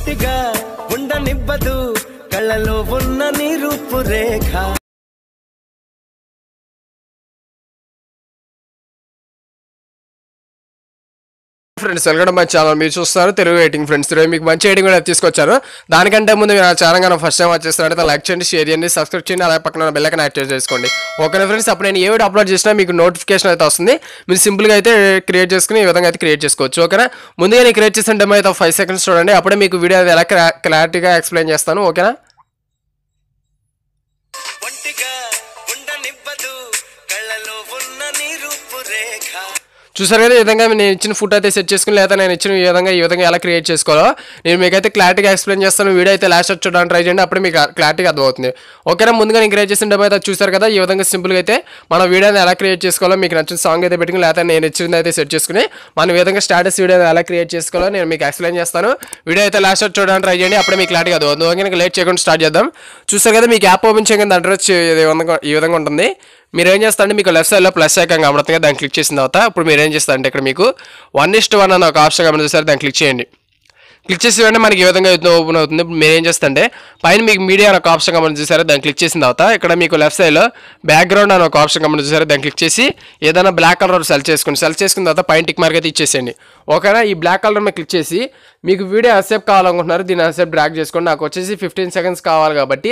ఒంటిగా ఉండనివ్వదు కళ్ళలో ఉన్న నీ రూపురేఖ. Friends welcome my channel. మీరు చూస్తారు తెలుగు ఎయిటింగ్ ఫ్రెండ్స్. మీకు మంచి ఎయిటింగ్ కూడా తీసుకొచ్చాను. దానికంటే ముందు మీరు నా ఛానల్ కానీ ఫస్ట్ టైం వచ్చేస్తారంటే లైక్ చేయండి, షేర్ చేయండి, సబ్స్క్రైబ్ చేయండి, అలాగే పక్కన బెల్ ఐకాన్ యాక్టివేట్ చేసుకోండి. ఓకేనా ఫ్రెండ్స్? అప్పుడు నేను ఏ వీడియో అప్లోడ్ చేసినా మీకు నోటిఫికేషన్ అయితే వస్తుంది. మీరు సింపుల్గా అయితే క్రియేట్ చేసుకుని ఈ విధంగా అయితే క్రియేట్ చేసుకోవచ్చు. ఓకేనా? ముందుగా నేను క్రియేట్ చేసిన డెమో అయితే 5 seconds చూడండి. అప్పుడే మీకు వీడియో ఎలా క్లారిటీగా ఎక్స్ప్లెయిన్ చేస్తాను. ఓకేనా? చూసారు కదా, ఈ విధంగా నేను ఇచ్చిన ఫుట్ అయితే సెట్ చేసుకుని లేదా నేను ఇచ్చిన ఈ విధంగా ఎలా క్రియేట్ చేసుకోవాలో నేను మీకైతే క్లారిటీగా ఎక్స్ప్లెయిన్ చేస్తాను. వీడియో అయితే లాస్ట్ చూడడానికి ట్రై చేయండి, అప్పుడు మీకు క్లారిటీగా అర్థమవుతుంది. ఓకేనా? ముందుగా నేను క్రియేట్ చేసిన డెమో అయితే చూసారు కదా, ఈ విధంగా సింపుల్గా అయితే మన వీడియోని ఎలా క్రియేట్ చేసుకోవాలో మీకు నచ్చిన సాంగ్ అయితే పెట్టుకుని లేదా నేను ఇచ్చింది అయితే సెట్ చేసుకుని మనం ఈ విధంగా స్టాటస్ వీడియో ఎలా క్రియేట్ చేసుకోవాలో నేను మీకు ఎక్స్ప్లెయిన్ చేస్తాను. వీడియో అయితే లాస్ట్ చూడడానికి ట్రై చేయండి, అప్పుడే మీకు క్లారిటీగా అర్థమవుతుంది. ఓకే, లేట్ చేయకుండా స్టార్ట్ చేద్దాం. చూసారు కదా, మీకు యాప్ ఓపెన్ చేయగానే అడ్రస్ ఈ విధంగా ఉంటుంది. మీరు ఏం చేస్తారంటే మీకు లెఫ్ట్ సైడ్లో ప్లస్ ఐకాన్ కనబడుతుంది, దాన్ని క్లిక్ చేసిన తర్వాత ఇప్పుడు మీరు ఏం చేస్తారంటే ఇక్కడ మీకు 1:1 అనే ఒక ఆప్షన్ కనబడుతుంది. దాన్ని క్లిక్ చేయండి. క్లిక్ చేసి వెంటనే మనకి ఈ విధంగా ఓపెన్ అవుతుంది. మీరు ఏం చేస్తారంటే పైన మీకు మీడియా అని ఒక ఆప్షన్ కమని చూసారా, దాన్ని క్లిక్ చేసిన తర్వాత ఇక్కడ మీకు లెఫ్ట్ సైడ్లో బ్యాక్గ్రౌండ్ అని ఒక ఆప్షన్ కమని చూసారా, దాన్ని క్లిక్ చేసి ఏదైనా బ్లాక్ కలర్ సెలెక్ట్ చేసుకున్న తర్వాత పైన టిక్ మార్క్ అయితే ఇచ్చేసేయండి. ఓకేనా? ఈ బ్లాక్ కలర్ మీద క్లిక్ చేసి మీకు వీడియో అసేపు కావాలనుకుంటున్నారు, దీన్ని అసేపు డ్రాగ్ చేసుకోండి. నాకు వచ్చేసి 15 seconds కావాలి కాబట్టి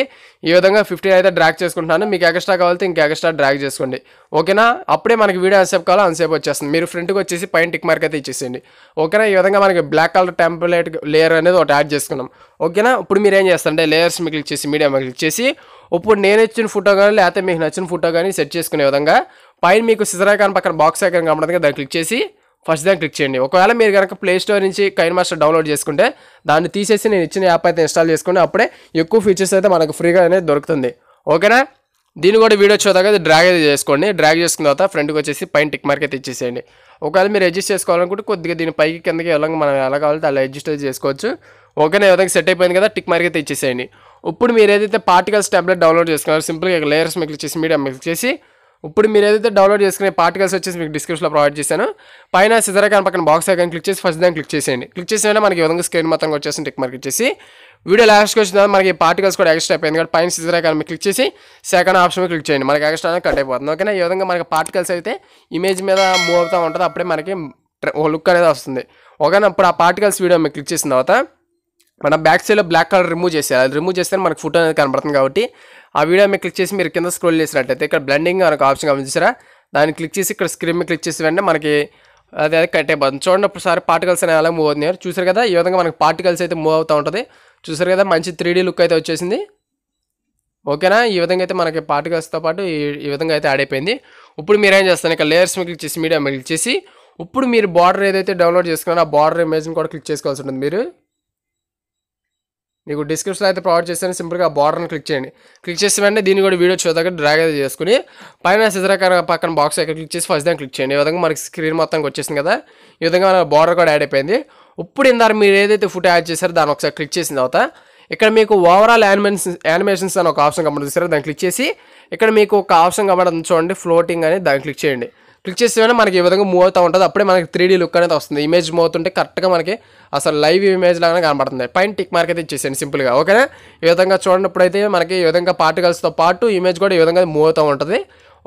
ఈ విధంగా 15 అయితే డ్రాగ్ చేసుకుంటున్నాను. మీకు ఎక్స్ట్రా కావాలంటే ఇంకా ఎక్స్ట్రా డ్రాగ్ చేసుకోండి. ఓకేనా? అప్పుడే మనకి వీడియో అసేపు కావాలో అంతసేపు వచ్చేస్తుంది. మీరు ఫ్రంట్కి వచ్చేసి పైన టిక్ మార్క్ అయితే ఇచ్చేసేయండి. ఓకేనా? ఈ విధంగా మనకి బ్లాక్ కలర్ టెంప్లేట్ లేయర్ అనేది ఒకటి యాడ్ చేసుకున్నాం. ఓకేనా? ఇప్పుడు మీరు ఏం చేస్తారంటే లేయర్స్ మీద క్లిక్ చేసి మీడియా మీద క్లిక్ చేసి ఇప్పుడు నేను ఇచ్చిన ఫోటో కానీ లేకపోతే మీకు నచ్చిన ఫోటో కానీ సెట్ చేసుకునే విధంగా పైన మీకు సిజర్ ఐకాన్ పక్కన బాక్స్ ఐకాన్ కనబడుతుంది, దాన్ని క్లిక్ చేసి ఫస్ట్ దాన్ని క్లిక్ చేయండి. ఒకవేళ మీరు కనుక ప్లే స్టోర్ నుంచి కైన్మాస్టర్ డౌన్లోడ్ చేసుకుంటే దాన్ని తీసేసి నేను ఇచ్చిన యాప్ అయితే ఇన్స్టాల్ చేసుకుంటే అప్పుడే ఎక్కువ ఫీచర్స్ అయితే మనకు ఫ్రీగా అనేది దొరుకుతుంది. ఓకేనా? దీన్ని కూడా వీడియో చూద్దాక డ్రాగ్ అయితే చేసుకోండి. డ్రాగ్ చేసుకున్న తర్వాత ఫ్రంట్కి వచ్చేసి పైన టిక్ మార్క్ అయితే ఇచ్చేసేయండి. ఒకవేళ మీరు అడ్జస్ట్ చేసుకోవాలనుకుంటే కొద్దిగా దీని పైకి కిందకి మనం ఎలా కావాలంటే అలా అడ్జస్ట్ అయితే చేసుకోవచ్చు. ఓకేనా? ఈ విధంగా సెట్ అయిపోయింది కదా, టిక్ మార్క్ అయితే ఇచ్చేసేయండి. ఇప్పుడు మీరు ఏదైతే పార్టికల్స్ టెంప్లెట్ డౌన్లోడ్ చేసుకున్నారో సింపుల్గా లేయర్స్ మీద క్లిక్ చేసి మీడియా మీద క్లిక్ చేసి ఇప్పుడు మీరు ఏదైతే డౌన్లోడ్ చేసుకునే పార్టికల్స్ వచ్చేసి మీకు డిస్క్రిప్షన్లో ప్రొవైడ్ చేశాను. పైన సిజర్ ఐకాన్ పక్కన బాక్స్ ఐకాన్ క్లిక్ చేసి ఫస్ట్ దాన్ని క్లిక్ చేసేయండి. క్లిక్ చేసిన మనకి ఈ విధంగా స్క్రీన్ మొత్తం వచ్చేసి టిక్ మార్క్ ఇచ్చేసి వీడియో లాస్ట్కి వచ్చిన తర్వాత మనకి పార్టికల్స్ కూడా ఎక్స్ట్రా అయిపోయింది కాబట్టి పైన సిజర్ ఐకాన్ మీద క్లిక్ చేసి సెకండ్ ఆప్షన్ మీద క్లిక్ చేయండి. మనకి ఎక్స్ట్రా అనేది కట్ అయిపోతుంది. ఓకేనా? ఈ విధంగా మనకి పార్టికల్స్ అయితే ఇమేజ్ మీద మూవ్ అవుతూ ఉంటుంది, అప్పుడే మనకి లుక్ అనేది వస్తుంది. ఓకేనా? ఇప్పుడు ఆ పార్టికల్స్ వీడియో మీద క్లిక్ చేసిన తర్వాత మన బ్యాక్ సైడ్లో బ్లాక్ కలర్ రిమూవ్ చేసేయాలి. అది రిమూవ్ చేస్తే మనకి ఫోటో అనేది కనబడుతుంది కాబట్టి ఆ వీడియో మీద క్లిక్ చేసి మీరు కింద స్క్రోల్ చేసినట్టయితే ఇక్కడ బ్లెండింగ్ అనే ఒక ఆప్షన్ గమనించారా, దాన్ని క్లిక్ చేసి ఇక్కడ స్క్రీన్ మీద క్లిక్ చేసి వెంటనే మనకి అది కట్ అయిపోతుంది. చూడండి ఒకసారి పార్టికల్స్ అనేవి అలా మూవ్ అవుతున్నాయి. చూసారు కదా, ఈ విధంగా మనకి పార్టికల్స్ అయితే మూవ్ అవుతూ ఉంటుంది. చూసారు కదా, మంచి 3D లుక్ అయితే వచ్చేసింది. ఓకేనా? ఈ విధంగా అయితే మనకి పార్టికల్స్తో పాటు ఈ విధంగా అయితే యాడ్ అయిపోయింది. ఇప్పుడు మీరు ఏం చేస్తారు, ఇక్కడ లేయర్స్ మీద క్లిక్ చేసి మీడియా మీద క్లిక్ చేసి ఇప్పుడు మీరు బార్డర్ ఏదైతే డౌన్లోడ్ చేసుకున్నారో ఆ బార్డర్ ఇమేజ్ని కూడా క్లిక్ చేసుకోవాల్సి ఉంటుంది. మీరు మీకు డిస్క్రిప్షన్లో అయితే ప్రొవైడ్ చేస్తాను, సింపుల్గా బార్డర్ని క్లిక్ చేయండి. క్లిక్ చేసి వెంటనే దీన్ని కూడా వీడియో చూద్దాక డ్రాగ్ అయితే చేసుకుని పైన సిజర్ పక్కన బాక్స్ అయితే క్లిక్ చేసి ఫస్ట్ దాన్ని క్లిక్ చేయండి. ఈ విధంగా మనకి స్క్రీన్ మొత్తానికి వచ్చేసింది కదా, ఈ విధంగా మన బార్డర్ కూడా యాడ్ అయిపోయింది. ఇప్పుడు ఇందాక మీరు ఏదైతే ఫోటో యాడ్ చేశారో దాన్ని ఒకసారి క్లిక్ చేసిన తర్వాత ఇక్కడ మీకు ఓవరాల్ యానిమేషన్స్ అని ఒక ఆప్షన్ కనబడుతుంది, దాన్ని క్లిక్ చేసి ఇక్కడ మీకు ఒక ఆప్షన్ కనబడుతుంది చూడండి, ఫ్లోటింగ్ అని, దాన్ని క్లిక్ చేయండి. క్లిక్ చేసి మనకి ఈ విధంగా మూవ్ అవుతూ ఉంటుంది, అప్పుడే మనకి 3D లుక్ అనేది వస్తుంది. ఇమేజ్ మూవ్ అవుతుంటే కరెక్ట్గా మనకి అసలు లైవ్ ఇమేజ్ లాగానే కనబడుతుంది. పైన టిక్ మార్క్ అయితే ఇచ్చేసేయండి సింపుల్గా. ఓకేనా? ఈ విధంగా చూడనప్పుడైతే మనకి ఈ విధంగా పార్టికల్స్తో పాటు ఇమేజ్ కూడా ఈ విధంగా మూవ్ అవుతూ ఉంటుంది.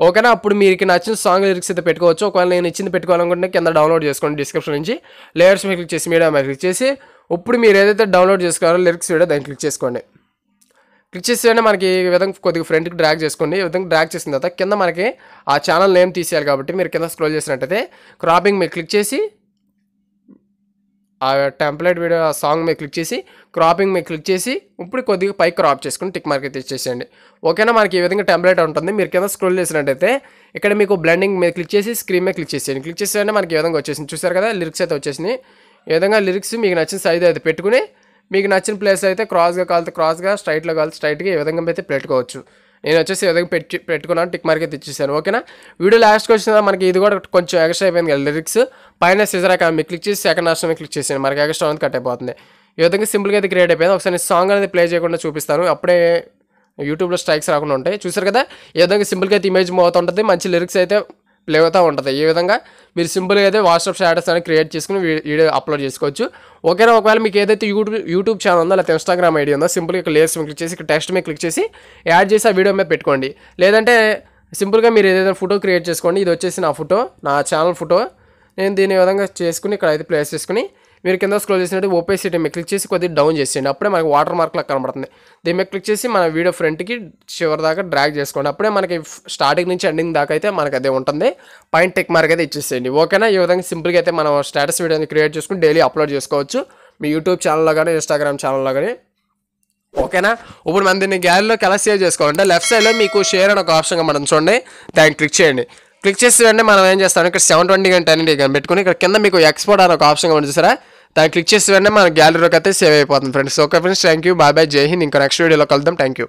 ఓకేనా? అప్పుడు మీకు నచ్చిన సాంగ్ లిరిక్స్ అయితే పెట్టుకోవచ్చు. ఒకవేళ నేను ఇచ్చింది పెట్టుకోవాలనుకుంటే కింద డౌన్లోడ్ చేసుకోండి డిస్క్రిప్షన్ నుంచి, లేయర్స్ మీద క్లిక్ చేసి మీడియా మీద క్లిక్ చేసి ఇప్పుడు మీరు ఏదైతే డౌన్లోడ్ చేసుకోవాలో లిరిక్స్ వీడియో దాన్ని క్లిక్ చేసుకోండి. క్లిక్ చేసి మనకి ఈ విధంగా కొద్దిగా ఫ్రంట్కి డ్రాగ్ చేసుకోండి. ఈ విధంగా డ్రాగ్ చేసిన తర్వాత కింద మనకి ఆ ఛానల్ నేమ్ తీసేయాలి కాబట్టి మీరు కింద స్క్రోల్ చేసినట్టయితే క్రాపింగ్ మీద క్లిక్ చేసి ఆ టెంప్లెట్ వీడియో ఆ సాంగ్ మీద క్లిక్ చేసి క్రాపింగ్ మీద క్లిక్ చేసి ఇప్పుడు కొద్దిగా పైకి క్రాప్ చేసుకుని టిక్ మార్క్ అయితే ఇచ్చేసేయండి. ఓకేనా? మనకి ఈ విధంగా టెంప్లెట్ ఉంటుంది. మీరు కింద స్క్రోల్ చేసినట్టయితే ఇక్కడ మీకు బ్లెండింగ్ మీద క్లిక్ చేసి స్క్రీన్ మీద క్లిక్ చేసేయండి. క్లిక్ చేసేయండి మనకి ఈ విధంగా వచ్చేసింది. చూసారు కదా, లిరిక్స్ అయితే వచ్చేసింది. ఈ విధంగా లిరిక్స్ మీకు నచ్చిన సైజ్ అయితే పెట్టుకుని మీకు నచ్చిన ప్లేస్ అయితే క్రాస్గా కాలితే క్రాస్గా, స్ట్రైట్లో కాలితే స్ట్రైట్గా ఈ విధంగా అయితే పెట్టుకోవచ్చు. నేను వచ్చేసి ఈ విధంగా పెట్టుకున్నాను, టిక్ మార్క్ అయితే ఇచ్చేసాను. ఓకేనా? వీడియో లాస్ట్కి వచ్చిన మనకి ఇది కూడా కొంచెం ఎక్స్ట్రా అయిపోయింది కదా లిరిక్స్, పైన సిజర్ ఐకాన్ మీద క్లిక్ చేసి సెకండ్ ఆప్షన్ మీద క్లిక్ చేసాను, మనకి ఎక్స్ట్రా అనేది కట్ అయిపోతుంది. ఈ విధంగా సింపుల్గా అయితే క్రియేట్ అయిపోయింది. ఒకసారి సాంగ్ అనేది ప్లే చేయకుండా చూపిస్తాను, అప్పుడే యూట్యూబ్లో స్ట్రైక్స్ రాకుండా ఉంటాయి. చూసారు కదా, ఈ విధంగా సింపుల్గా అయితే ఇమేజ్ మూవ్ అవుతుంటుంది, మంచి లిరిక్స్ అయితే ప్లే అవుతూ ఉంటుంది. ఈ విధంగా మీరు సింపుల్గా అయితే వాట్సాప్ స్టేటస్ అనేది క్రియేట్ చేసుకుని వీడియో అప్లోడ్ చేసుకోవచ్చు. ఓకేనా. ఒకవేళ మీకు ఏదైతే యూట్యూబ్ ఛానల్ ఉందో లేకపోతే ఇన్స్టాగ్రామ్ ఐడి ఉందో సింపుల్గా ఇక్కడ లేయర్స్ మీద క్లిక్ చేసి ఇక్కడ టెక్స్ట్ మీద క్లిక్ చేసి యాడ్ చేసి ఆ వీడియో మీద పెట్టుకోండి. లేదంటే సింపుల్గా మీరు ఏదైనా ఫోటో క్రియేట్ చేసుకోండి. ఇది వచ్చేసి నా ఫోటో, నా ఛానల్ ఫోటో. నేను దీని విధంగా చేసుకుని ఇక్కడ అయితే ప్లేస్ చేసుకుని మీరు కింద స్క్రోల్ చేసినట్టు ఓపెసిటీ మీద క్లిక్ చేసి కొద్దిగా డౌన్ చేసేయండి. అప్పుడే మనకి వాటర్ మార్క్లా కనబడుతుంది. దీని మీద క్లిక్ చేసి మన వీడియో ఫ్రంట్కి చివరి దాకా డ్రాగ్ చేసుకోండి. అప్పుడే మనకి స్టార్టింగ్ నుంచి ఎండింగ్ దాకా అయితే మనకి అదే ఉంటుంది. పైన టిక్ మార్క్ అయితే ఇచ్చేసేయండి. ఓకేనా. ఈ విధంగా సింపుల్గా అయితే మనం స్టేటస్ వీడియోని క్రియేట్ చేసుకుని డైలీ అప్లోడ్ చేసుకోవచ్చు మీ యూట్యూబ్ ఛానల్లో కానీ ఇన్స్టాగ్రామ్ ఛానల్లో కానీ. ఓకేనా. ఇప్పుడు మన దీన్ని గ్యాలరీలోకి ఎలా సేవ్ చేసుకోవాలంటే లెఫ్ట్ సైడ్లో మీకు షేర్ అని ఒక ఆప్షన్గా మనం చూడండి, దాన్ని క్లిక్ చేయండి. క్లిక్ చేసి వెంటనే మనం ఏం చేస్తాం ఇక్కడ 720 కానీ 1080 కానీ పెట్టుకుని ఇక్కడ కింద మీకు ఎక్స్పోర్ట్ అని ఒక ఆప్షన్గా ఉంటుంది చూసారా, దాన్ని క్లిక్ చేసి వెంటనే మన గ్యాలరీలోకి అయితే సేవ్ అయిపోతుంది friends. Okay friends, thank you, bye bye, Jai Hind. ఇంకా నెక్స్ట్ వీడియోలో కలుద్దాం. Thank you.